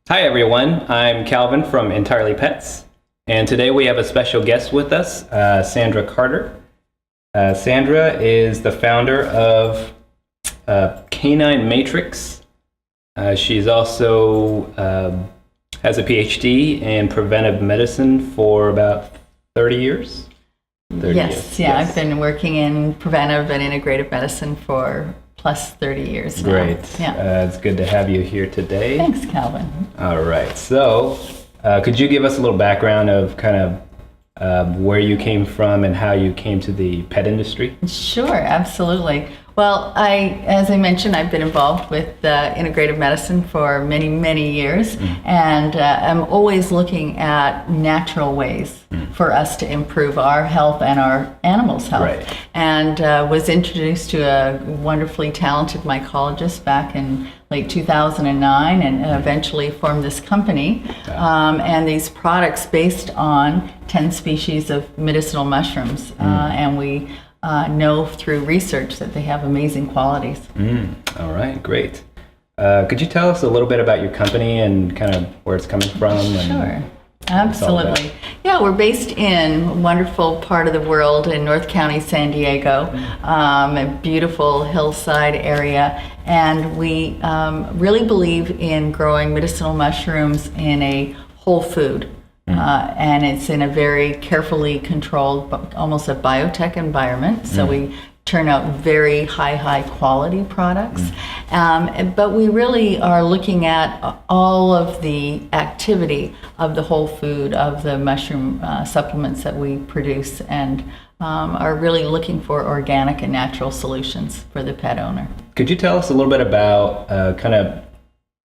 Hi everyone, I'm Calvin from EntirelyPets, and today we have a special guest with us, Sandra Carter. Sandra is the founder of Canine Matrix. She's also has a PhD in preventive medicine for about 30 years. Yes. I've been working in preventive and integrative medicine for plus 30 years now. Great. It's good to have you here today. Thanks, Calvin. All right. So, could you give us a little background of kind of where you came from and how you came to the pet industry? Sure, absolutely. Well, as I mentioned, I've been involved with integrative medicine for many, many years, and I'm always looking at natural ways for us to improve our health and our animals' health. Right. And was introduced to a wonderfully talented mycologist back in late 2009, and eventually formed this company. And these products based on 10 species of medicinal mushrooms, and we know through research that they have amazing qualities. All right, great. Could you tell us a little bit about your company and kind of where it's coming from? Sure, absolutely. Yeah, we're based in a wonderful part of the world in North County, San Diego, a beautiful hillside area, and we really believe in growing medicinal mushrooms in a whole food. And it's in a very carefully controlled, almost a biotech environment. So we turn out very high quality products. But we really are looking at all of the activity of the whole food, of the mushroom supplements that we produce, and are really looking for organic and natural solutions for the pet owner. Could you tell us a little bit about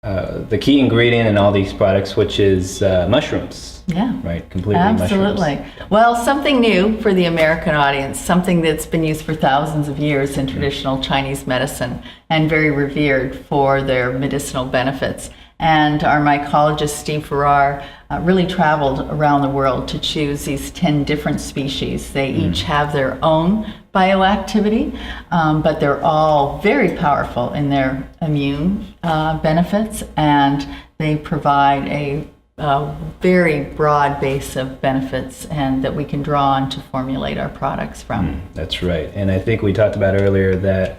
the key ingredient in all these products, which is mushrooms? Yeah. Right, completely absolutely. Mushrooms. Well, something new for the American audience, something that's been used for thousands of years in traditional Chinese medicine and very revered for their medicinal benefits. And our mycologist, Steve Farrar, really traveled around the world to choose these 10 different species. They each have their own bioactivity, but they're all very powerful in their immune benefits, and they provide a very broad base of benefits and that we can draw on to formulate our products from. That's right. And I think we talked about earlier that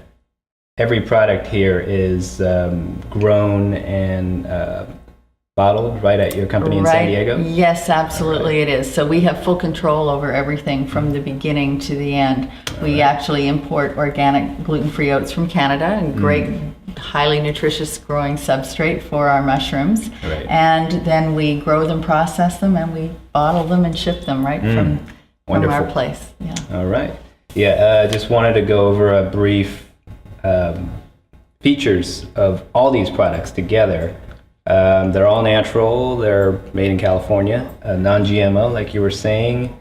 every product here is grown and bottled right at your company in San Diego? Yes, absolutely it is. So we have full control over everything from the beginning to the end. We actually import organic gluten-free oats from Canada, and great, highly nutritious growing substrate for our mushrooms. Right. And then we grow them, process them, and we bottle them and ship them right from our place. Yeah. All right. Yeah, just wanted to go over a brief features of all these products together. They're all natural. They're made in California, non-GMO, like you were saying.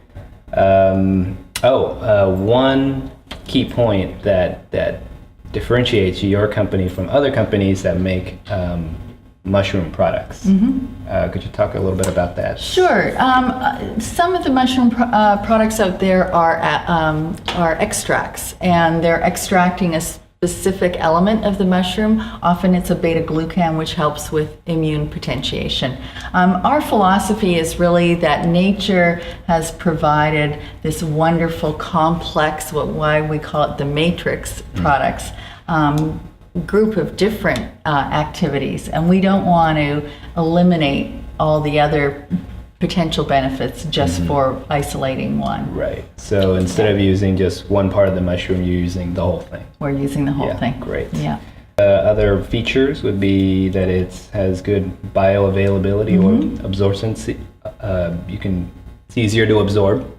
One key point that differentiates your company from other companies that make mushroom products. Could you talk a little bit about that? Sure. Some of the mushroom products out there are extracts, and they're extracting a specific element of the mushroom. Often it's a beta-glucan, which helps with immune potentiation. Our philosophy is really that nature has provided this wonderful complex, why we call it the matrix products, group of different activities, and we don't want to eliminate all the other potential benefits just for isolating one. Right. So instead of using just one part of the mushroom, you're using the whole thing. We're using the whole thing. Great. Yeah. Other features would be that it has good bioavailability or absorption. It's easier to absorb.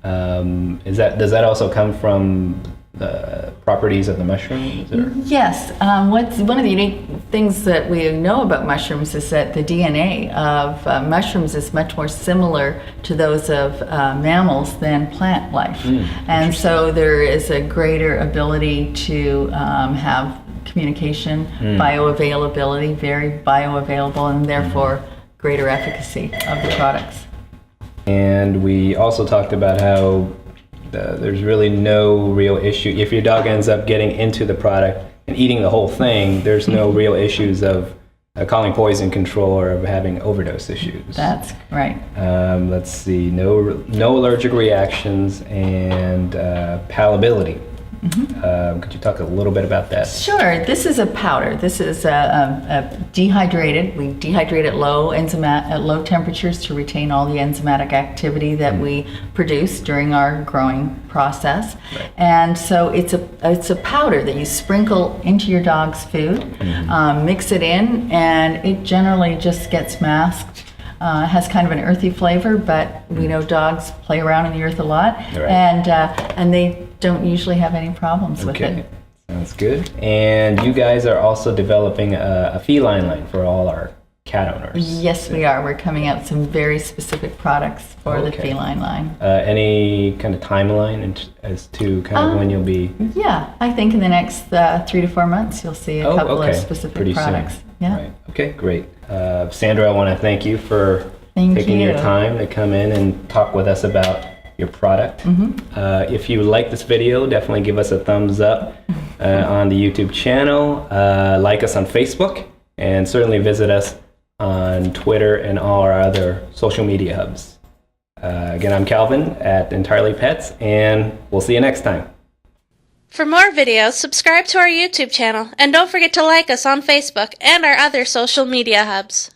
Does that also come from the properties of the mushrooms? Yes. One of the unique things that we know about mushrooms is that the DNA of mushrooms is much more similar to those of mammals than plant life. And so there is a greater ability to have communication, bioavailability, very bioavailable, and therefore greater efficacy of the products. And we also talked about how there's really no real issue. If your dog ends up getting into the product and eating the whole thing, there's no real issues of calling poison control or of having overdose issues. That's right. Let's see, no allergic reactions and palatability. Could you talk a little bit about that? Sure. This is a powder. This is a dehydrated. We dehydrate at low temperatures to retain all the enzymatic activity that we produce during our growing process. Right. And so it's a powder that you sprinkle into your dog's food, mix it in, and it generally just gets masked. Has kind of an earthy flavor, but we know dogs play around in the earth a lot, Right. and they don't usually have any problems with Okay, it. sounds good. And you guys are also developing a feline line for all our cat owners. Yes, we are. We're coming out with some very specific products for the Okay. feline line. Any kind of timeline as to kind of when you'll be? Yeah, I think in the next 3 to 4 months you'll see a couple of specific Pretty products. soon. Yeah. Right. Okay, great. Sandra, I want to thank you for Thank taking your you. time to come in and talk with us about your product. If you like this video, definitely give us a thumbs up on the YouTube channel. Like us on Facebook, and certainly visit us on Twitter and all our other social media hubs. Again, I'm Calvin at EntirelyPets, and we'll see you next time. For more videos, subscribe to our YouTube channel, and don't forget to like us on Facebook and our other social media hubs.